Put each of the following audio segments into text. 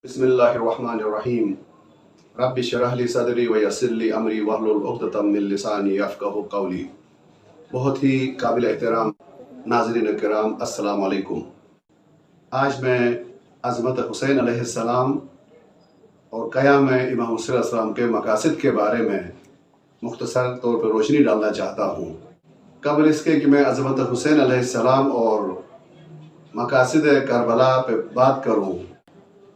بسم اللہ الرحمن الرحیم رب اشرح لی صدری ویسر لی امری واحلل عقدۃ من لسانی یفقہوا قولی۔ بہت ہی قابل احترام ناظرین کرام، السلام علیکم۔ آج میں عظمت حسین علیہ السلام اور قیام امام حسین علیہ السلام کے مقاصد کے بارے میں مختصر طور پر روشنی ڈالنا چاہتا ہوں۔ قبل اس کے کہ میں عظمت حسین علیہ السلام اور مقاصد کربلا پہ بات کروں،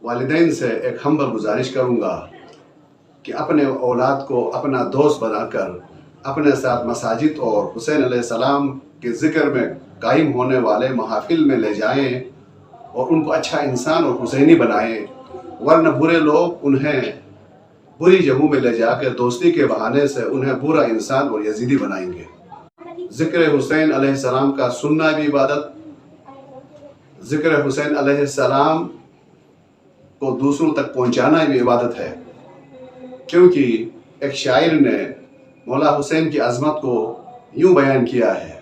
والدین سے ایک ہمبل گزارش کروں گا کہ اپنے اولاد کو اپنا دوست بنا کر اپنے ساتھ مساجد اور حسین علیہ السلام کے ذکر میں قائم ہونے والے محافل میں لے جائیں اور ان کو اچھا انسان اور حسینی بنائیں، ورنہ برے لوگ انہیں بری جگہوں میں لے جا کے دوستی کے بہانے سے انہیں برا انسان اور یزیدی بنائیں گے۔ ذکر حسین علیہ السلام کا سننا بھی عبادت، ذکر حسین علیہ السلام کو دوسروں تک پہنچانا بھی عبادت ہے، کیونکہ ایک شاعر نے مولا حسین کی عظمت کو یوں بیان کیا ہے: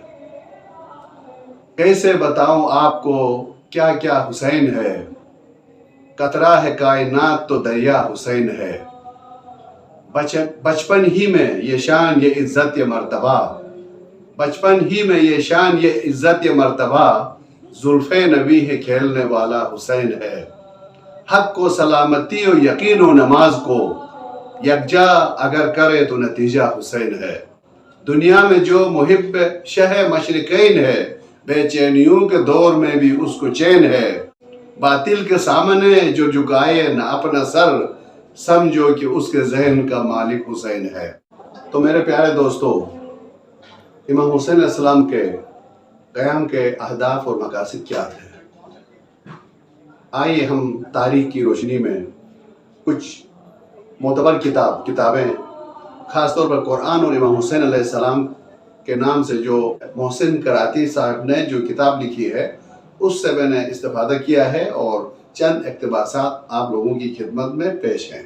کیسے بتاؤں آپ کو کیا کیا حسین ہے، قطرہ ہے کائنات تو دریا حسین ہے، بچپن ہی میں یہ شان یہ عزت یہ مرتبہ، بچپن ہی میں یہ شان یہ عزت یہ مرتبہ، زلف نبی ہے کھیلنے والا حسین ہے، حق کو سلامتی و یقین و نماز کو یکجا اگر کرے تو نتیجہ حسین ہے، دنیا میں جو محب شہ مشرقین ہے، بے چینیوں کے دور میں بھی اس کو چین ہے، باطل کے سامنے جو جھکائے نہ اپنا سر، سمجھو کہ اس کے ذہن کا مالک حسین ہے۔ تو میرے پیارے دوستو، امام حسین علیہ السلام کے قیام کے اہداف اور مقاصد کیا تھے؟ آئیے ہم تاریخ کی روشنی میں کچھ معتبر کتابیں، خاص طور پر قرآن اور امام حسین علیہ السلام کے نام سے جو محسن کراتی صاحب نے جو کتاب لکھی ہے، اس سے میں نے استفادہ کیا ہے اور چند اقتباسات آپ لوگوں کی خدمت میں پیش ہیں۔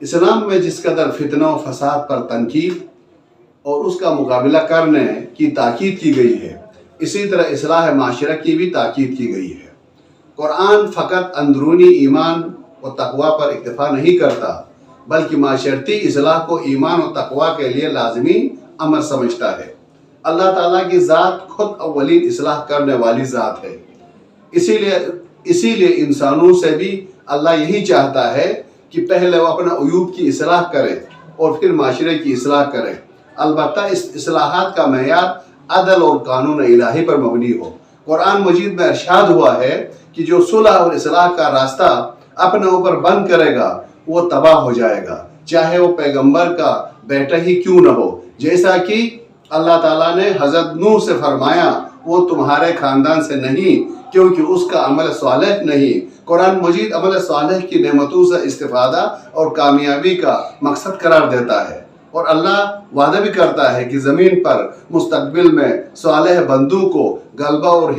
اسلام میں جس قدر فتنہ و فساد پر تنقید اور اس کا مقابلہ کرنے کی تاکید کی گئی ہے، اسی طرح اصلاح معاشرہ کی بھی تاکید کی گئی ہے۔ قرآن فقط اندرونی ایمان و تقوی پر اکتفا نہیں کرتا، بلکہ معاشرتی اصلاح کو ایمان و تقوی کے لیے لازمی امر سمجھتا ہے۔ اللہ تعالیٰ کی ذات خود اولین اصلاح کرنے والی ذات ہے، اسی لیے انسانوں سے بھی اللہ یہی چاہتا ہے کہ پہلے وہ اپنا عیوب کی اصلاح کرے اور پھر معاشرے کی اصلاح کرے، البتہ اس اصلاحات کا معیار عدل اور قانون الہی پر مبنی ہو۔ قرآن مجید میں ارشاد ہوا ہے کہ جو صلح اور اصلاح کا راستہ اپنے اوپر بند کرے گا وہ تباہ ہو جائے گا، چاہے وہ پیغمبر کا بیٹا ہی کیوں نہ ہو، جیسا کہ اللہ تعالیٰ نے حضرت نوح سے فرمایا وہ تمہارے خاندان سے نہیں کیونکہ اس کا عمل صالح نہیں۔ قرآن مجید عمل صالح کی نعمتوں سے استفادہ اور کامیابی کا مقصد قرار دیتا ہے، اور اللہ وعدہ بھی کرتا ہے کہ زمین پر مستقبل میں صالح بندوں کو غلبہ اور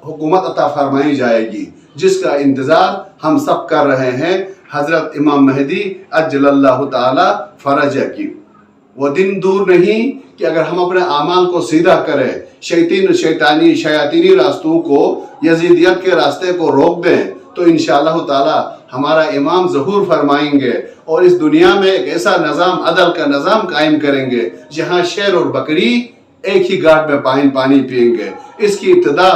حکومت عطا فرمائی جائے گی، جس کا انتظار ہم سب کر رہے ہیں، حضرت امام مہدی عجل اللہ تعالی فرجہ کی۔ وہ دن دور نہیں کہ اگر ہم اپنے اعمال کو سیدھا کریں، شیاطینی راستوں کو، یزیدیت کے راستے کو روک دیں، تو انشاءاللہ تعالی ہمارا امام ظہور فرمائیں گے اور اس دنیا میں ایک ایسا نظام، عدل کا نظام قائم کریں گے جہاں شیر اور بکری ایک ہی گھاٹ میں پانی پئیں گے۔ اس کی ابتدا،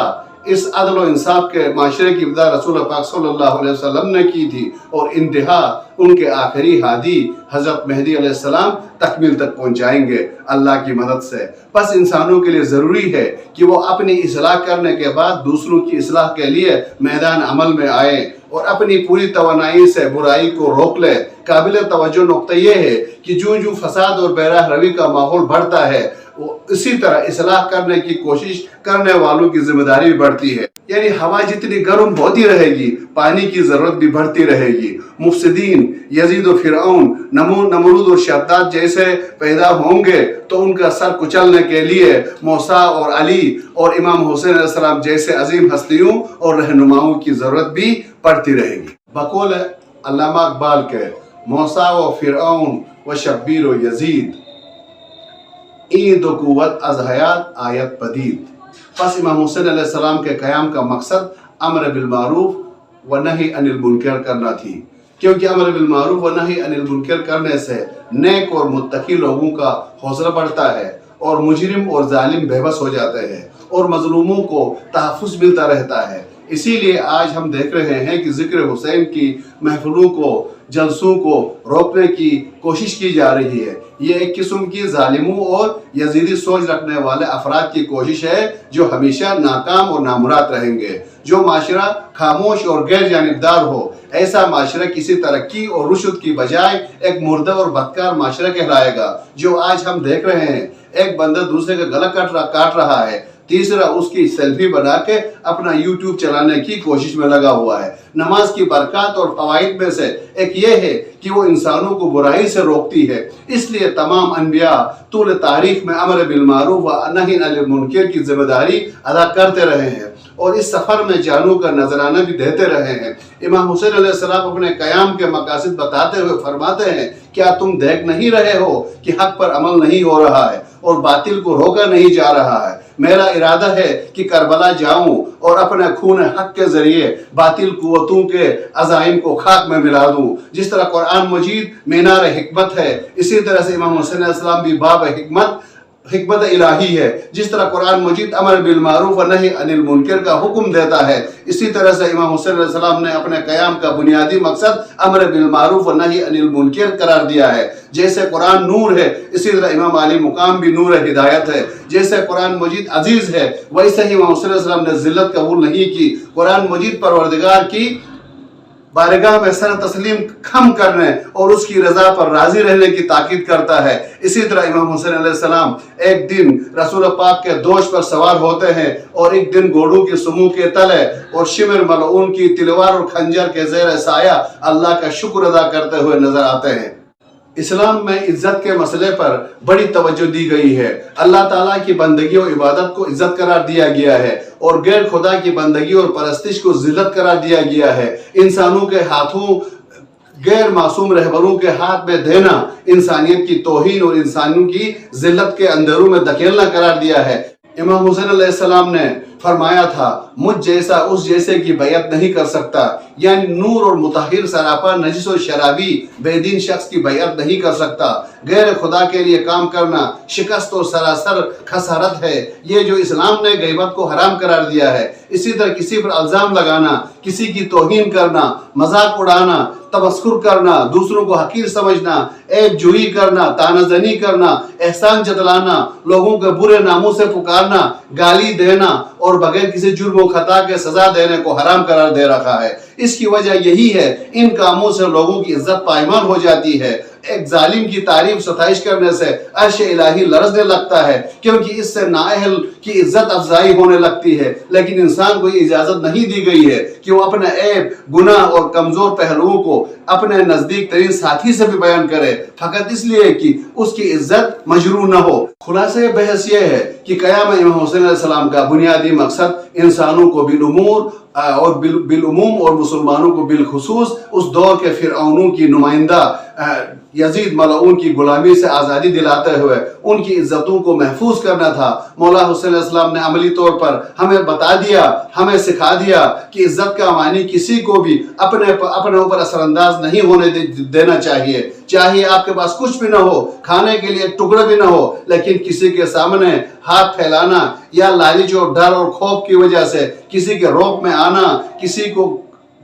اس عدل و انصاف کے معاشرے کی ابتدا رسول پاک صلی اللہ علیہ وسلم نے کی تھی، اور انتہا ان کے آخری ہادی حضرت مہدی علیہ السلام تکمیل تک پہنچائیں گے اللہ کی مدد سے۔ پس انسانوں کے لیے ضروری ہے کہ وہ اپنی اصلاح کرنے کے بعد دوسروں کی اصلاح کے لیے میدان عمل میں آئیں اور اپنی پوری توانائی سے برائی کو روک لے۔ قابل توجہ نقطہ یہ ہے کہ جو فساد اور بے راہ روی کا ماحول بڑھتا ہے، اسی طرح اصلاح کرنے کی کوشش کرنے والوں کی ذمہ داری بھی بڑھتی ہے، یعنی ہوا جتنی گرم ہوتی رہے گی پانی کی ضرورت بھی بڑھتی رہے گی۔ مفسدین یزید و فرعون، نمرود اور شداد جیسے پیدا ہوں گے تو ان کا سر کچلنے کے لیے موسیٰ اور علی اور امام حسین علیہ السلام جیسے عظیم ہستیوں اور رہنماؤں کی ضرورت بھی پڑتی رہے گی۔ بقول علامہ اقبال کے، موسیٰ و فرعون و شبیر و یزید، این دو قوت از حیات آیت پدید۔ پس امام حسین علیہ السلام کے قیام کا مقصد امر بالمعروف व नही अनिल मुनकर करना थी, क्योंकि अमर बिल मारूफ व नही अनिल मुनकर करने से नेक और मुत्तकी लोगों का हौसला बढ़ता है और मुजरिम और जालिम बेबस हो जाते हैं और मजलूमों को तहफ़्फ़ुज़ मिलता रहता है। इसीलिए आज हम देख रहे हैं कि ज़िक्र हुसैन की महफिलों को, जलसों को रोकने की कोशिश की जा रही है। ये एक किस्म की जालिमों और यजीदी सोच रखने वाले अफराद की कोशिश है जो हमेशा नाकाम और नामुराद रहेंगे। जो माशरा खामोश और गैर जानिबदार हो, ऐसा माशरा किसी तरक्की और रुशद की बजाय एक मुर्दा और बदकार माशरा कहलाएगा। जो आज हम देख रहे हैं, एक बंदा दूसरे का गला काट रहा है, तीसरा उसकी सेल्फी बना के अपना यूट्यूब चलाने की कोशिश में लगा हुआ है। नमाज की बरकत और फवाइद में से एक ये है कि वो इंसानों को बुराई से रोकती है। इसलिए तमाम अनबिया तूल तारीख में अमर बिल मारूफ व नही अनिल मुनकर की जिम्मेदारी अदा करते रहे हैं और इस सफ़र में जानू का नजराना भी देते रहे हैं। इमाम हुसैन अलैहिस्सलाम अपने क़याम के मकासद बताते हुए फरमाते हैं, क्या तुम देख नहीं रहे हो कि हक पर अमल नहीं हो रहा है और बातिल को रोका नहीं जा रहा है। मेरा इरादा है कि करबला जाऊं और अपने खून हक के जरिए बातिल कुव्वतों के अज़ाइम को खाक में मिला दूं। जिस तरह कुरान मजीद मीनार हिकमत है, इसी तरह से इमाम हुसैन अलैहिस्सलाम भी बाब हिकमत इलाही है। जिस तरह कुरान मजीद अमर बिल मारूफ व नही अनिल मुनकर का हुक्म देता है, इसी तरह से इमाम हुसैन अलैहिस्सलाम ने अपने क़याम का बुनियादी मकसद अमर बिल मारूफ व नही अनिल मुनकर करार दिया है। जैसे कुरान नूर है, इसी तरह इमाम अली मुकाम भी नूर हिदायत है। जैसे कुरान मजीद अजीज है, वैसे ही इमाम हुसैन अलैहिस्सलाम ने जिल्लत कबूल नहीं की। कुरान मजीद परवरदिगार की बारगाह में सर तस्लीम खम करने और उसकी रजा पर राजी रहने की ताकीद करता है। इसी तरह इमाम हुसैन अलैहिस्सलाम एक दिन रसूल पाक के दोष पर सवार होते हैं और एक दिन घोड़ों की समूह के तले और शिमर मलऊन की तलवार और खंजर के ज़ेर साया अल्लाह का शुक्र अदा करते हुए नजर आते हैं। इस्लाम में इज्जत के मसले पर बड़ी तवज्जो दी गई है। अल्लाह ताला की बंदगी और इबादत को इज्जत करार दिया गया है और गैर खुदा की बंदगी और परस्तिश को जिल्लत करार दिया गया है। इंसानों के हाथों गैर मासूम रहबरों के हाथ में देना इंसानियत की तौहीन और इंसानों की जिल्लत के अंधेरों में धकेलना करार दिया है। इमाम हुसैन अलैहिस्सलाम ने फरमाया था, मुझ जैसा उस जैसे की बैयत नहीं कर सकता, यानी नूर और मुताहिर सरापा नजिस और शराबी बेदीन शख्स की बैयत नहीं कर सकता। गैर खुदा के लिए काम करना शिकस्त और सरासर खसारत है। ये जो इस्लाम ने गैबत को हराम करार दिया है। इसी तरह किसी पर इल्जाम लगाना, किसी की तौहीन करना, मजाक उड़ाना, तबस्कुर करना, दूसरों को हकीर समझना, ऐब जुई करना, तानाजनी करना, एहसान जतलाना, लोगों के बुरे नामों से पुकारना, गाली देना और बगैर किसी जुर्म खता के सजा देने को हराम करार दे रखा है। इसकी वजह यही है, इन कामों से लोगों की इज्जत पायमाल हो जाती है। एक जालिम की तारीफ सताइश करने से अर्श इलाही लरजने लगता है, क्योंकि इससे नाअहल की इज्जत अफजाई होने लगती है। लेकिन इंसान को इजाजत नहीं दी गई है कि वो अपने ऐब, गुनाह और कमजोर पहलुओं को अपने नजदीक तरीन साथी से भी बयान करे, फकत इसलिए कि उसकी इज्जत मजरू न हो। खुलासे बहस यह है कि क़याम इमाम हुसैन अलैहिस्सलाम का बुनियादी मकसद इंसानों को बिलउमूर और बिलउमूम और मुसलमानों को बिलखुसूस उस दौर के फिरऔनों की नुमाइंदा यजीद मलऊन की गुलामी से आज़ादी दिलाते हुए उनकी इज्जतों को महफूज करना था। मौला हुसैन अलैहिस्सलाम ने अमली तौर पर हमें बता दिया, हमें सिखा दिया कि इज्जत का मानी किसी को भी अपने ऊपर असरअंदाज नहीं होने देना चाहिए। चाहे आपके पास कुछ भी ना हो, खाने के लिए एक टुकड़ा भी ना हो, लेकिन किसी के सामने हाथ फैलाना या लालच और डर और खौफ की वजह से किसी के रोक में आना,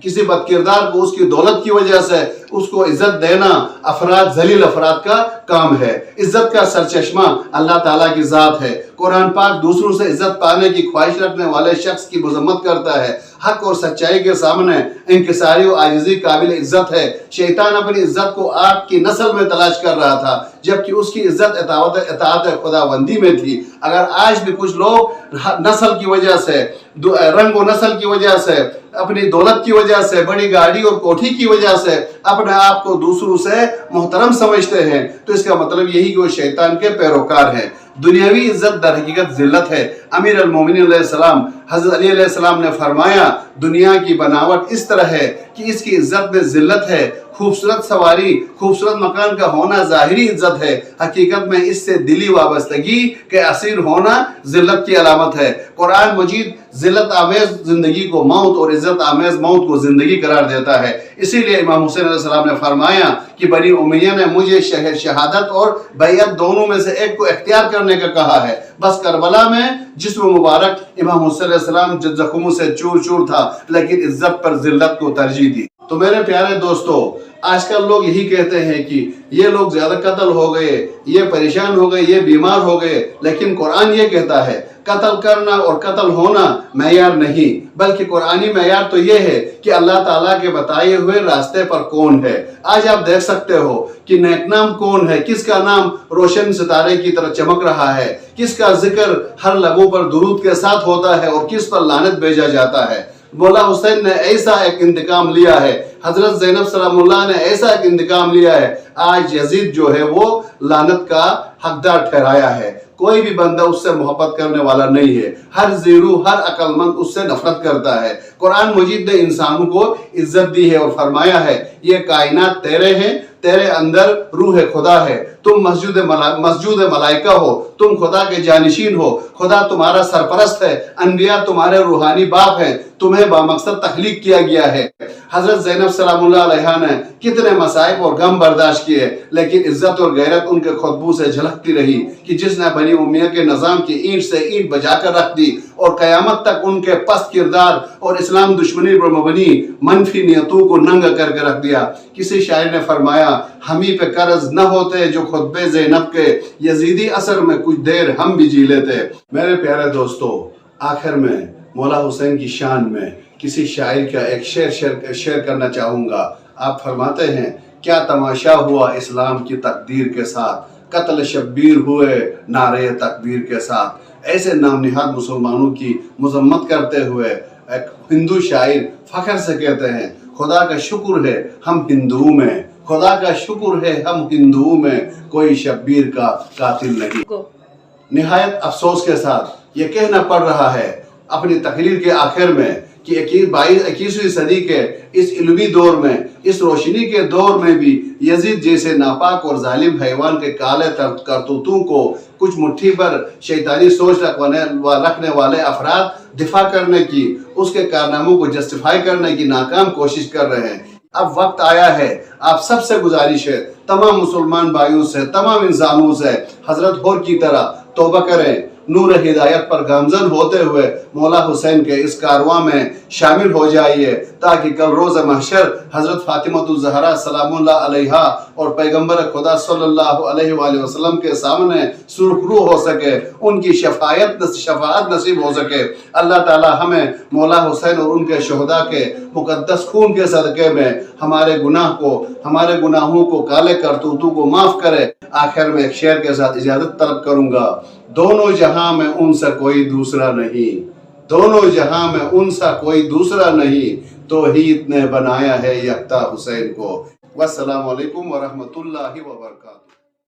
किसी बदकिरदार को उसकी दौलत की वजह से उसको इज्जत देना अफराद जलील अफराद का काम है। इज्जत का सरचश्मा अल्लाह ताला की जात है। कुरान पाक दूसरों से इज्जत पाने की ख्वाहिश रखने वाले शख्स की मजम्मत करता है। हक और सच्चाई के सामने इंकिसारी और आजिज़ी काबिल इज्जत है। शैतान अपनी इज्जत को आग की नस्ल में तलाश कर रहा था, जबकि उसकी इज्जत इताअत खुदाबंदी में थी। अगर आज भी कुछ लोग नस्ल की वजह से, रंग और नस्ल की वजह से, अपनी दौलत की वजह से, बड़ी गाड़ी और कोठी की वजह से अपने आप को दूसरों से मोहतरम समझते हैं, तो इसका मतलब यही कि वो शैतान के पैरोकार हैं। दुनियावी इज्जत दर हकीकत जिल्लत है। अमीर अल-मोमिनीन अलैहिस्सलाम हज़रत अली अलैहिस्सलाम ने फरमाया, दुनिया की बनावट इस तरह है कि इसकी इज्जत में जिल्लत है, खूबसूरत सवारी, खूबसूरत मकान का होना ज़ाहिरी इज्जत है, हकीकत में इससे दिली वाबस्तगी के असीर होना ज़िल्लत की अलामत है। कुरान मजीद ज़िल्लत आमेज़ ज़िंदगी को मौत और इज़्ज़त आमेज़ मौत को ज़िंदगी करार देता है। इसीलिए इमाम हुसैन अलैहिस्सलाम ने फरमाया कि बनी उमैया ने मुझे शहादत और बैयत दोनों में से एक को इख्तियार करने का कहा है। बस करबला में जिस्म मुबारक इमाम हुसैन अलैहिस्सलाम जख्मों से चूर चूर था, लेकिन इज्जत पर ज़िल्लत को तरजीह दी। तो मेरे प्यारे दोस्तों, आजकल लोग यही कहते हैं कि ये लोग ज्यादा कत्ल हो गए, ये परेशान हो गए, ये बीमार हो गए, लेकिन कुरान ये कहता है कत्ल करना और कत्ल होना मैयार नहीं, बल्कि कुरानी मैयार तो ये है कि अल्लाह ताला के बताए हुए रास्ते पर कौन है। आज आप देख सकते हो कि नेकनाम कौन है, किसका नाम रोशन सितारे की तरह चमक रहा है, किसका जिक्र हर लबों पर दुरूद के साथ होता है और किस पर लानत भेजा जाता है। मौला हुसैन ने ऐसा एक इंतकाम लिया है, हजरत ज़ैनब सलामुल्लाह ने ऐसा एक इंतकाम लिया है, आज यजीद जो है वो लानत का हकदार ठहराया है। कोई भी बंदा उससे मोहब्बत करने वाला नहीं है, हर ज़ीरू हर अक्लमंद उससे नफरत करता है। कुरान मजीद ने इंसानों को इज्जत दी है और फरमाया है ये कायनात तेरे हैं, तेरे अंदर रूह खुदा है, तुम मस्जूद मलाइका हो, तुम खुदा के जानिशीन हो, खुदा तुम्हारा सरपरस्त है, अनबिया तुम्हारे रूहानी बाप हैं, तुम्हें बामकसद तख्लीक किया गया है। हजरत ज़ैनब सलामुल्लाह अलैहा ने कितने मसाइब और गम बर्दाश्त किए, लेकिन इज्जत और गैरत उनके खुतबू से झलकती रही कि जिसने बनी उमैया के निज़ाम की ईंट से ईंट बजाकर रख दी और क़यामत तक उनके पस्त किरदार और इस्लाम दुश्मनी पर मबनी मनफी नियतों को नंगा करके रख दिया। किसी शायर ने फरमाया हमी पे कर्ज न होते जो खुतबे ज़ैनब के, यजीदी असर में कुछ देर हम भी जी लेते। मेरे प्यारे दोस्तों, आखिर में मौला हुसैन की शान में किसी शायर का एक शेर करना चाहूँगा। आप फरमाते हैं क्या तमाशा हुआ इस्लाम की तकदीर के साथ, कत्ल शब्बीर हुए नारे तकबीर के साथ। ऐसे नाम निहाद मुसलमानों की मजम्मत करते हुए एक हिंदू शायर फख्र से कहते हैं खुदा का शुक्र है हम हिंदुओं में, खुदा का शुक्र है हम हिंदुओं में, कोई शब्बीर का कातिल नहीं। निहायत अफसोस के साथ ये कहना पड़ रहा है अपनी तकरीर के आखिर में कि 21वीं सदी के इस इल्मी दौर में, इस रोशनी के दौर में भी यजीद जैसे नापाक और जालिम हैवान के काले करतूतों को कुछ मुट्ठी पर शैतानी सोच रखने वाले अफराद दिफा करने की, उसके कारनामों को जस्टिफाई करने की नाकाम कोशिश कर रहे हैं। अब वक्त आया है, आप सबसे गुजारिश है, तमाम मुसलमान भाइयों से, तमाम इंसानों से हजरत होर की तरह तौबा करें, नूर हिदायत पर गामजन होते हुए मौला हुसैन के इस कारवां में शामिल हो जाइए, ताकि कल रोज़ महशर हज़रत फ़ातिमतुज़ ज़हरा सलामुल्लाह अलैहा और पैगंबर खुदा सल्लल्लाहु अलैहि वसल्लम के सामने सुरखरू हो सके, उनकी शफाअत नसीब हो सके। अल्लाह ताला हमें मौला हुसैन और उनके शहदा के मुक़द्दस खून के सदक़े में हमारे गुनाहों को, काले करतूतों को माफ़ करे। आखिर में एक शेर के साथ इजाज़त तलब करूँगा। दोनों जहां में उनसा कोई दूसरा नहीं, दोनों जहां में उनसा कोई दूसरा नहीं, तौहीद ने बनाया है यकता हुसैन को। वस्सलामु अलैकुम व रहमतुल्लाहि व बरकातहू।